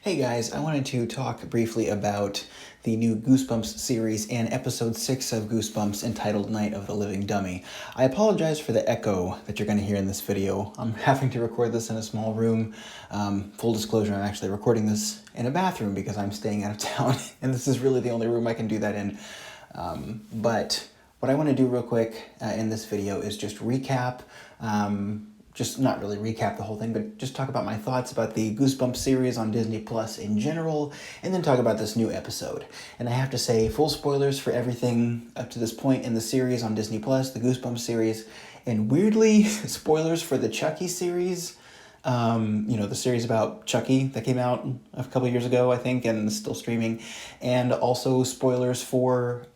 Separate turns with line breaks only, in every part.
Hey guys, I wanted to talk briefly about the new Goosebumps series and episode 6 of Goosebumps entitled Night of the Living Dummy. I apologize for the echo that you're going to hear in this video. I'm having to record this in a small room. Full disclosure, I'm actually recording this in a bathroom because I'm staying out of town and this is really the only room I can do that in. But what I want to do real quick in this video is just recap, just not really recap the whole thing, but just talk about my thoughts about the Goosebumps series on Disney Plus in general, and then talk about this new episode. And I have to say, full spoilers for everything up to this point in the series on Disney Plus, the Goosebumps series, and weirdly, spoilers for the Chucky series. The series about Chucky that came out a couple years ago, I think, and is still streaming, and also spoilers for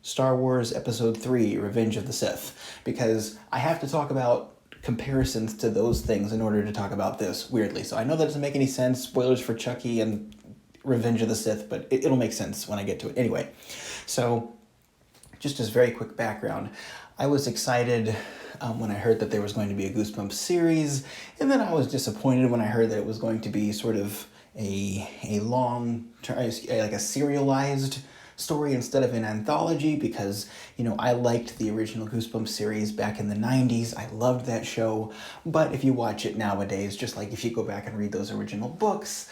Star Wars Episode 3, Revenge of the Sith, because I have to talk about comparisons to those things in order to talk about this, weirdly. So I know that doesn't make any sense, spoilers for Chucky and Revenge of the Sith, but it'll make sense when I get to it. Anyway, so just as very quick background, I was excited when I heard that there was going to be a Goosebumps series, and then I was disappointed when I heard that it was going to be sort of a long, like a serialized story instead of an anthology, because I liked the original Goosebumps series back in the 90s. I loved that show, but if you watch it nowadays, just like if you go back and read those original books,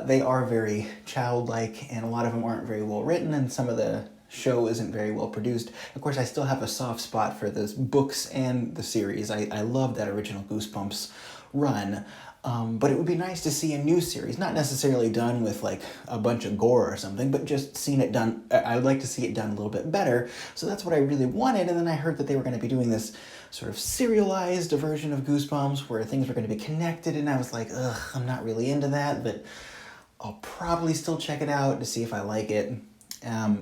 they are very childlike, and a lot of them aren't very well written, and some of the show isn't very well produced. Of course, I still have a soft spot for the books and the series. I love that original Goosebumps run. But it would be nice to see a new series, not necessarily done with like a bunch of gore or something, but just seeing it done. I would like to see it done a little bit better. So that's what I really wanted. And then I heard that they were going to be doing this sort of serialized version of Goosebumps where things were going to be connected. And I was like, ugh, I'm not really into that, but I'll probably still check it out to see if I like it.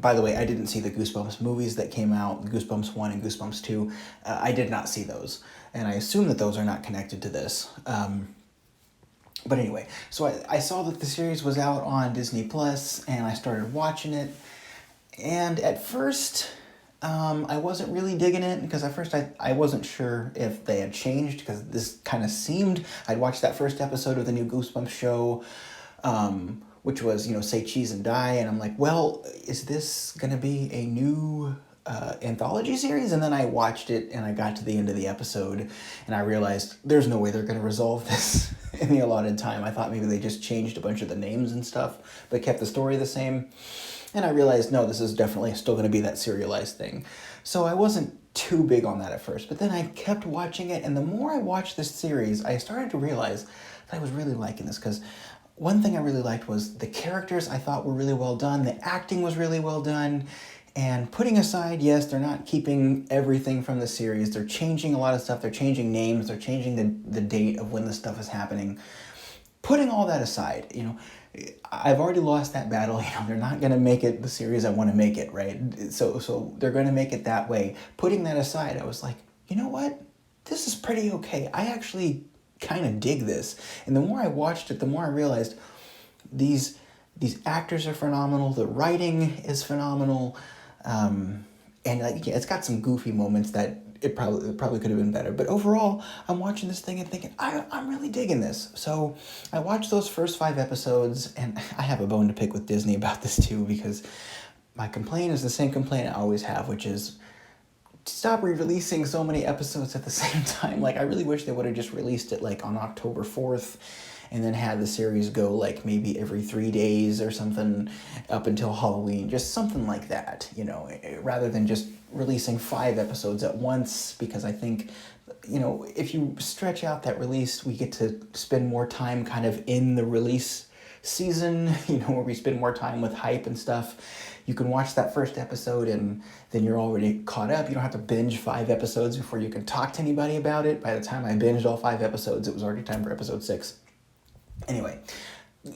By the way, I didn't see the Goosebumps movies that came out, Goosebumps 1 and Goosebumps 2. I did not see those. And I assume that those are not connected to this. But anyway, so I saw that the series was out on Disney Plus, and I started watching it. And at first, I wasn't really digging it, because at first I wasn't sure if they had changed, because this kind of seemed... I'd watched that first episode of the new Goosebumps show, which was, Say Cheese and Die, and I'm like, well, is this going to be a new anthology series? And then I watched it, and I got to the end of the episode, and I realized there's no way they're going to resolve this in the allotted time. I thought maybe they just changed a bunch of the names and stuff, but kept the story the same. And I realized, no, this is definitely still going to be that serialized thing. So I wasn't too big on that at first, but then I kept watching it, and the more I watched this series, I started to realize that I was really liking this, because one thing I really liked was the characters I thought were really well done, the acting was really well done, and putting aside, yes, they're not keeping everything from the series. They're changing a lot of stuff. They're changing names. They're changing the date of when the stuff is happening. Putting all that aside, I've already lost that battle. They're not going to make it the series I want to make it, right? So they're going to make it that way. Putting that aside, I was like, you know what? This is pretty okay. I actually kind of dig this. And the more I watched it, the more I realized these actors are phenomenal. The writing is phenomenal. And it's got some goofy moments that it probably could have been better. But overall, I'm watching this thing and thinking, I'm really digging this. So I watched those first 5 episodes, and I have a bone to pick with Disney about this too, because my complaint is the same complaint I always have, which is stop re-releasing so many episodes at the same time. Like, I really wish they would have just released it like on October 4th, and then had the series go like maybe every 3 days or something up until Halloween, just something like that, rather than just releasing 5 episodes at once, because I think, if you stretch out that release, we get to spend more time kind of in the release season, where we spend more time with hype and stuff. You can watch that first episode and then you're already caught up. You don't have to binge 5 episodes before you can talk to anybody about it. By the time I binged all 5 episodes, it was already time for episode 6. Anyway,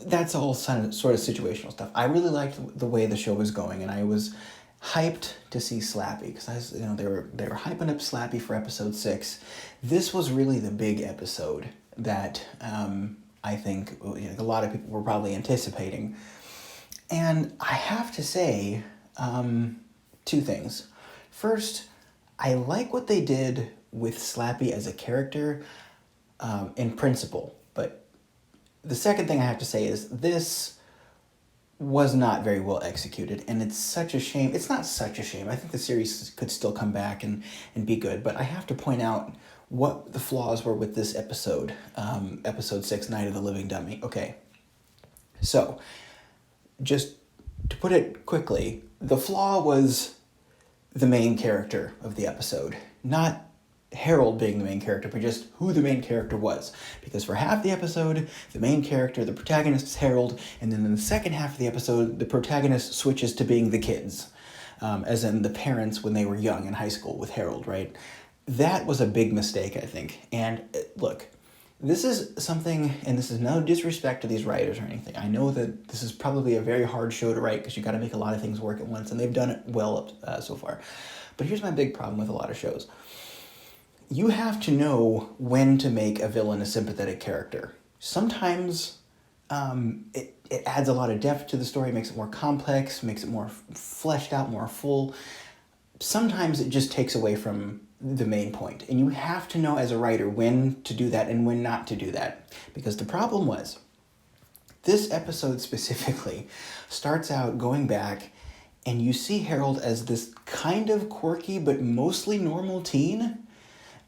that's all sort of situational stuff. I really liked the way the show was going, and I was hyped to see Slappy, because they were hyping up Slappy for episode 6. This was really the big episode that I think a lot of people were probably anticipating. And I have to say 2 things. First, I like what they did with Slappy as a character in principle, but the second thing I have to say is this was not very well executed, and it's such a shame. It's not such a shame. I think the series could still come back and be good, but I have to point out what the flaws were with this episode, episode 6, Night of the Living Dummy. Okay, so just to put it quickly, the flaw was the main character of the episode, not Harold being the main character, but just who the main character was. Because for half the episode, the main character, the protagonist, is Harold, and then in the second half of the episode, the protagonist switches to being the kids, as in the parents when they were young in high school with Harold, right? That was a big mistake, I think. And look, this is something, and this is no disrespect to these writers or anything. I know that this is probably a very hard show to write because you got to make a lot of things work at once, and they've done it well so far. But here's my big problem with a lot of shows. You have to know when to make a villain a sympathetic character. Sometimes it adds a lot of depth to the story, makes it more complex, makes it more fleshed out, more full. Sometimes it just takes away from the main point. And you have to know as a writer when to do that and when not to do that. Because the problem was, this episode specifically starts out going back and you see Harold as this kind of quirky but mostly normal teen.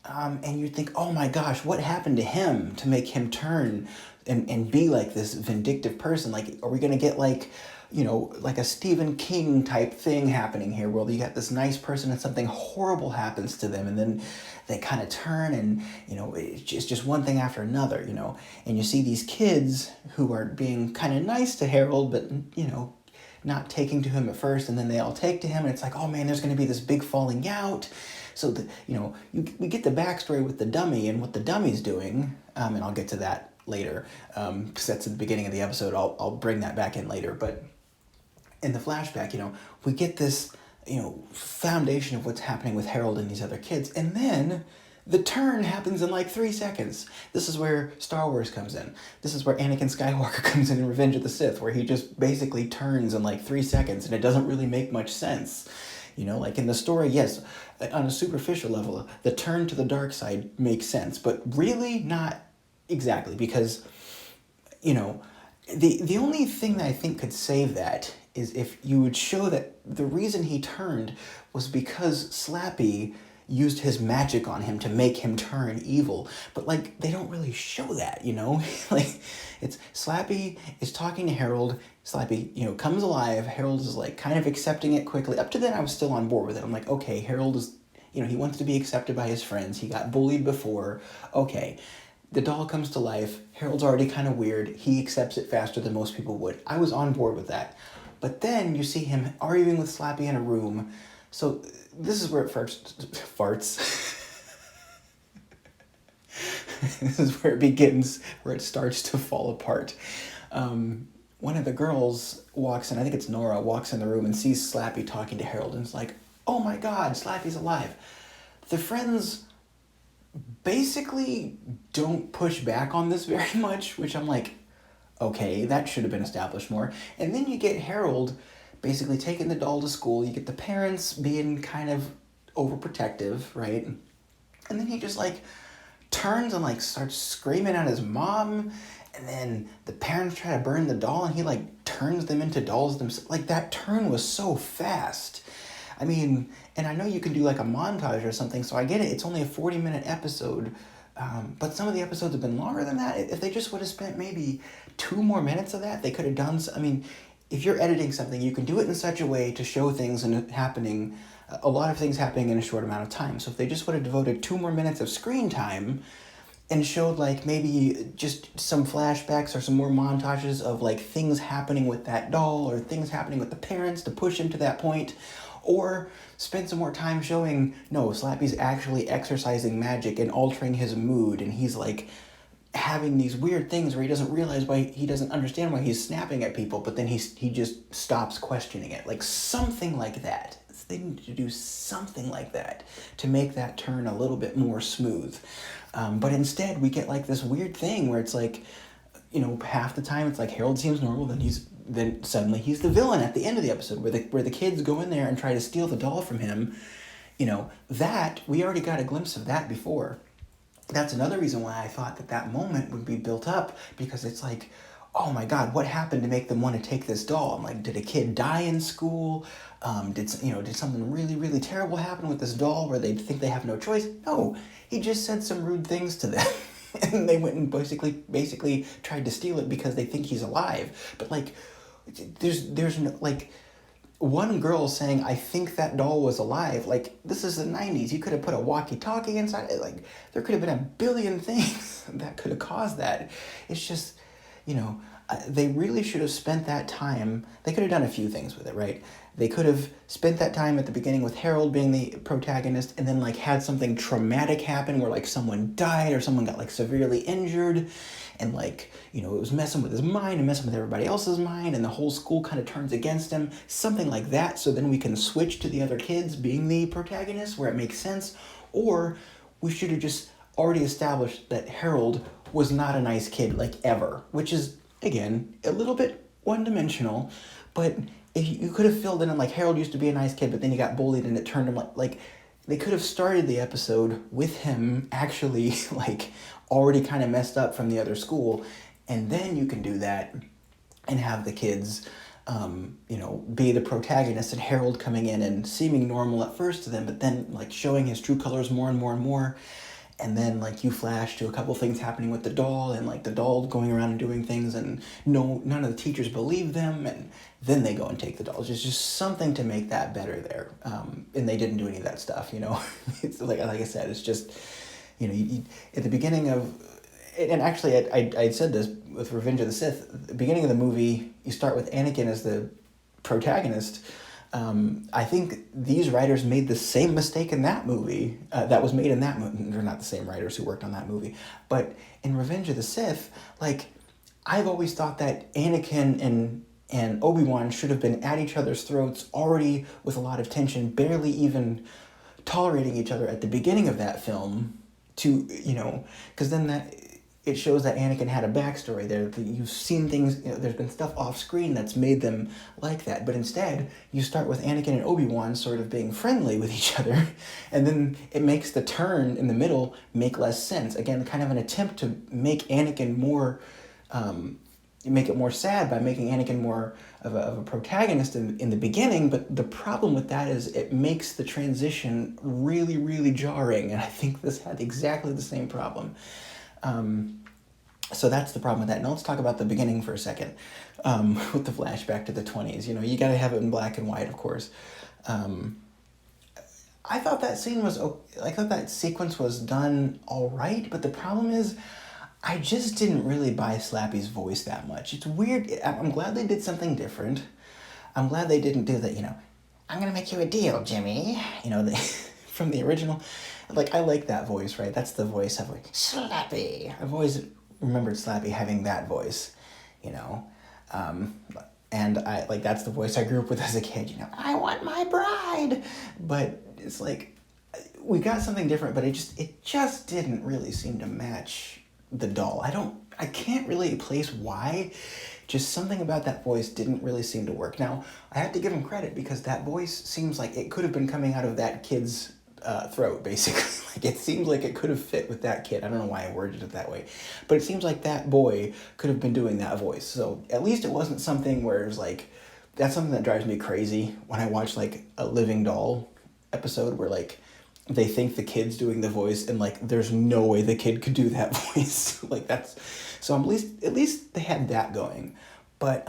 And you think, oh my gosh, what happened to him to make him turn and be like this vindictive person? Like, are we going to get like a Stephen King type thing happening here where you got this nice person and something horrible happens to them and then they kind of turn and, it's just one thing after another, and you see these kids who are being kind of nice to Harold, but, not taking to him at first, and then they all take to him and it's like, oh man, there's going to be this big falling out. So, we get the backstory with the dummy and what the dummy's doing, and I'll get to that later, because that's at the beginning of the episode. I'll bring that back in later. But in the flashback, we get this, foundation of what's happening with Harold and these other kids, and then the turn happens in like 3 seconds. This is where Star Wars comes in. This is where Anakin Skywalker comes in Revenge of the Sith, where he just basically turns in like 3 seconds, and it doesn't really make much sense. Like in the story, yes, on a superficial level, the turn to the dark side makes sense, but really not exactly, because, the only thing that I think could save that is if you would show that the reason he turned was because Slappy used his magic on him to make him turn evil. But, they don't really show that, it's Slappy is talking to Harold. Slappy, comes alive. Harold is, kind of accepting it quickly. Up to then, I was still on board with it. I'm like, okay, Harold is, he wants to be accepted by his friends. He got bullied before. Okay. The doll comes to life. Harold's already kind of weird. He accepts it faster than most people would. I was on board with that. But then you see him arguing with Slappy in a room. So this is where it farts. This is where it begins, where it starts to fall apart. One of the girls walks in, I think it's Nora, walks in the room and sees Slappy talking to Harold and is like, oh my god, Slappy's alive. The friends basically don't push back on this very much, which I'm like, okay, that should have been established more. And then you get Harold basically taking the doll to school. You get the parents being kind of overprotective, right? And then he just turns and starts screaming at his mom. And then the parents try to burn the doll and he turns them into dolls themselves. That turn was so fast. I mean, and I know you can do a montage or something, so I get it. It's only a 40-minute episode. But some of the episodes have been longer than that. If they just would have spent maybe 2 more minutes of that, they could have done. I mean, if you're editing something, you can do it in such a way to show things and happening, a lot of things happening in a short amount of time. So if they just would have devoted 2 more minutes of screen time and showed maybe just some flashbacks or some more montages of things happening with that doll or things happening with the parents to push him to that point, or spend some more time showing, no, Slappy's actually exercising magic and altering his mood, and he's having these weird things where he doesn't realize why, he doesn't understand why he's snapping at people, but then he just stops questioning it. Something like that. They need to do something like that to make that turn a little bit more smooth. But instead, we get this weird thing where it's half the time it's Harold seems normal, then suddenly he's the villain at the end of the episode where the kids go in there and try to steal the doll from him. That we already got a glimpse of that before. that's another reason why I thought that that moment would be built up, because it's like, oh my God, what happened to make them want to take this doll? I'm like, did a kid die in school? Did something really, really terrible happen with this doll where they think they have no choice? No, he just said some rude things to them. And they went and basically tried to steal it because they think he's alive. But like, there's no, like, one girl saying, I think that doll was alive. Like, this is the 90s. You could have put a walkie-talkie inside it. Like, there could have been a billion things that could have caused that. It's just, they really should have spent that time. They could have done a few things with it, right? They could have spent that time at the beginning with Harold being the protagonist, and then like had something traumatic happen where like someone died or someone got like severely injured, and like, it was messing with his mind and messing with everybody else's mind, and the whole school kind of turns against him. Something like that, so then we can switch to the other kids being the protagonists where it makes sense. Or we should have just already established that Harold was not a nice kid, like, ever, which is, again, a little bit one-dimensional. But if you could have filled in like, Harold used to be a nice kid, but then he got bullied and it turned him like they could have started the episode with him actually like already kind of messed up from the other school, and then you can do that and have the kids be the protagonist, and Harold coming in and seeming normal at first to them, but then like showing his true colors more and more and more. And then like you flash to a couple things happening with the doll, and like the doll going around and doing things, and none of the teachers believe them, and then they go and take the dolls. It's just something to make that better there. And they didn't do any of that stuff, It's like I said, it's just, you, at the beginning of, and actually I said this with Revenge of the Sith, at the beginning of the movie, you start with Anakin as the protagonist. I think these writers made the same mistake in that movie that was made in that movie. They're not the same writers who worked on that movie. But in Revenge of the Sith, like, I've always thought that Anakin and Obi-Wan should have been at each other's throats already with a lot of tension, barely even tolerating each other at the beginning of that film to, because then it shows that Anakin had a backstory there. You've seen things, there's been stuff off screen that's made them like that. But instead, you start with Anakin and Obi-Wan sort of being friendly with each other, and then it makes the turn in the middle make less sense. Again, kind of an attempt to make Anakin more, make it more sad by making Anakin more of a protagonist in the beginning. But the problem with that is it makes the transition really, really jarring. And I think this had exactly the same problem. So that's the problem with that. Now let's talk about the beginning for a second, with the flashback to the 20s. You got to have it in black and white, of course. I thought that sequence was done all right, but the problem is I just didn't really buy Slappy's voice that much. It's weird. I'm glad they did something different. I'm glad they didn't do that, I'm going to make you a deal, Jimmy. From the original. Like, I like that voice, right? That's the voice of like, Slappy. I've always remembered Slappy having that voice, and I like, that's the voice I grew up with as a kid, I want my bride. But it's like, we got something different, but it just didn't really seem to match the doll. I can't really place why. Just something about that voice didn't really seem to work. Now, I have to give him credit, because that voice seems like it could have been coming out of that kid's throat, basically. Like, it seems like it could have fit with that kid. I don't know why I worded it that way, but it seems like that boy could have been doing that voice. So at least it wasn't something where it's like, that's something that drives me crazy when I watch like a Living Doll episode where like they think the kid's doing the voice, and like there's no way the kid could do that voice. Like, that's, so at least they had that going. But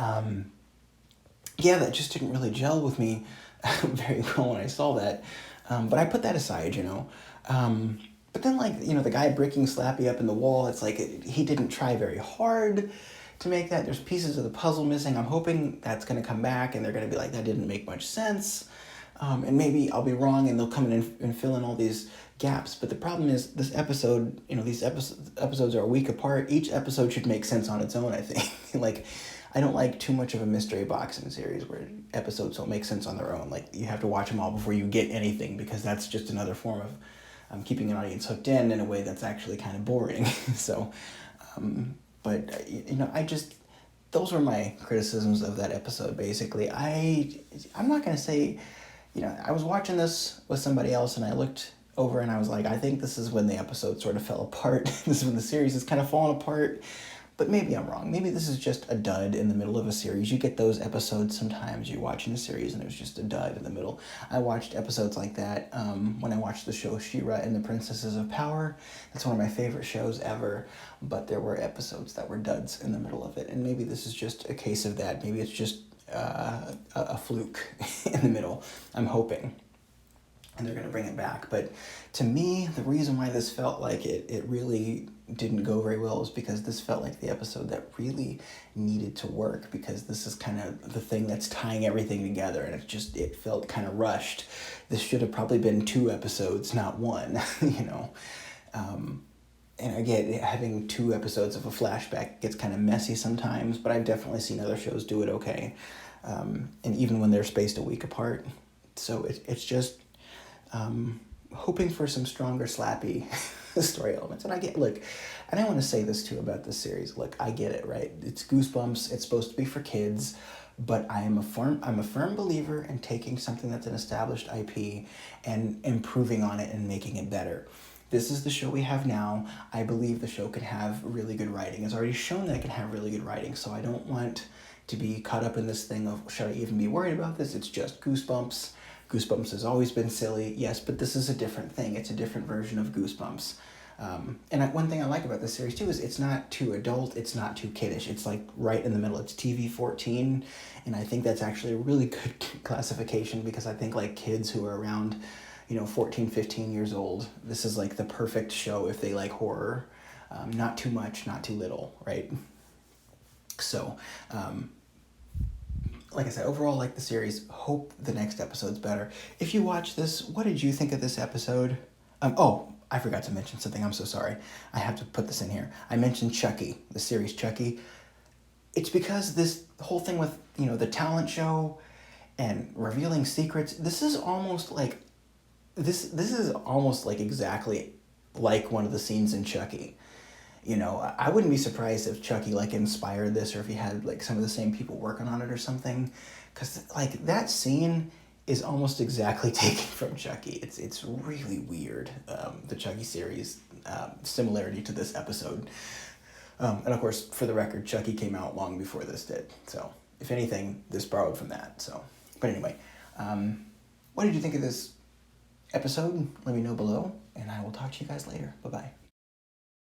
yeah, that just didn't really gel with me very well when I saw that. But I put that aside, But then, like, the guy breaking Slappy up in the wall, it's like he didn't try very hard to make that. There's pieces of the puzzle missing. I'm hoping that's going to come back and they're going to be like, that didn't make much sense. And maybe I'll be wrong and they'll come in and fill in all these gaps. But the problem is this episode, these episodes are a week apart. Each episode should make sense on its own, I think. Like, I don't like too much of a mystery boxing series where episodes don't make sense on their own. Like, you have to watch them all before you get anything, because that's just another form of keeping an audience hooked in a way that's actually kind of boring. So, but, those were my criticisms of that episode, basically. I'm not going to say, I was watching this with somebody else and I looked over and I was like, I think this is when the episode sort of fell apart. This is when the series is kind of falling apart. But maybe I'm wrong. Maybe this is just a dud in the middle of a series. You get those episodes sometimes. You're watching a series and there's just a dud in the middle. I watched episodes like that when I watched the show She-Ra and the Princesses of Power. That's one of my favorite shows ever. But there were episodes that were duds in the middle of it. And maybe this is just a case of that. Maybe it's just a fluke in the middle. I'm hoping. And they're going to bring it back. But to me, the reason why this felt like it really didn't go very well is because this felt like the episode that really needed to work, because this is kind of the thing that's tying everything together, and it felt kind of rushed. This should have probably been 2 episodes, not 1, you know. And again, having 2 episodes of a flashback gets kind of messy sometimes, but I've definitely seen other shows do it okay. And even when they're spaced a week apart. So it's just hoping for some stronger slappy story elements. And I want to say this too about this series. Look, I get it, right? It's Goosebumps. It's supposed to be for kids, but I'm a firm believer in taking something that's an established IP and improving on it and making it better. This is the show we have now. I believe the show can have really good writing. It's already shown that it can have really good writing, so I don't want to be caught up in this thing of, should I even be worried about this? It's just Goosebumps. Goosebumps has always been silly, yes, but this is a different thing. It's a different version of Goosebumps. One thing I like about this series too is it's not too adult, it's not too kiddish. It's like right in the middle. It's TV-14, and I think that's actually a really good classification, because I think like kids who are around, 14, 15 years old, this is like the perfect show if they like horror. Not too much, not too little, right? So, like I said, overall, like the series. Hope the next episode's better. If you watch this, what did you think of this episode? I forgot to mention something. I'm so sorry. I have to put this in here. I mentioned Chucky, the series Chucky. It's because this whole thing with, the talent show and revealing secrets, this is almost like exactly like one of the scenes in Chucky. I wouldn't be surprised if Chucky inspired this, or if he had some of the same people working on it or something, because that scene is almost exactly taken from Chucky. It's really weird, the Chucky series, similarity to this episode. And of course, for the record, Chucky came out long before this did. So if anything, this borrowed from that. So, but anyway, what did you think of this episode? Let me know below, and I will talk to you guys later. Bye-bye.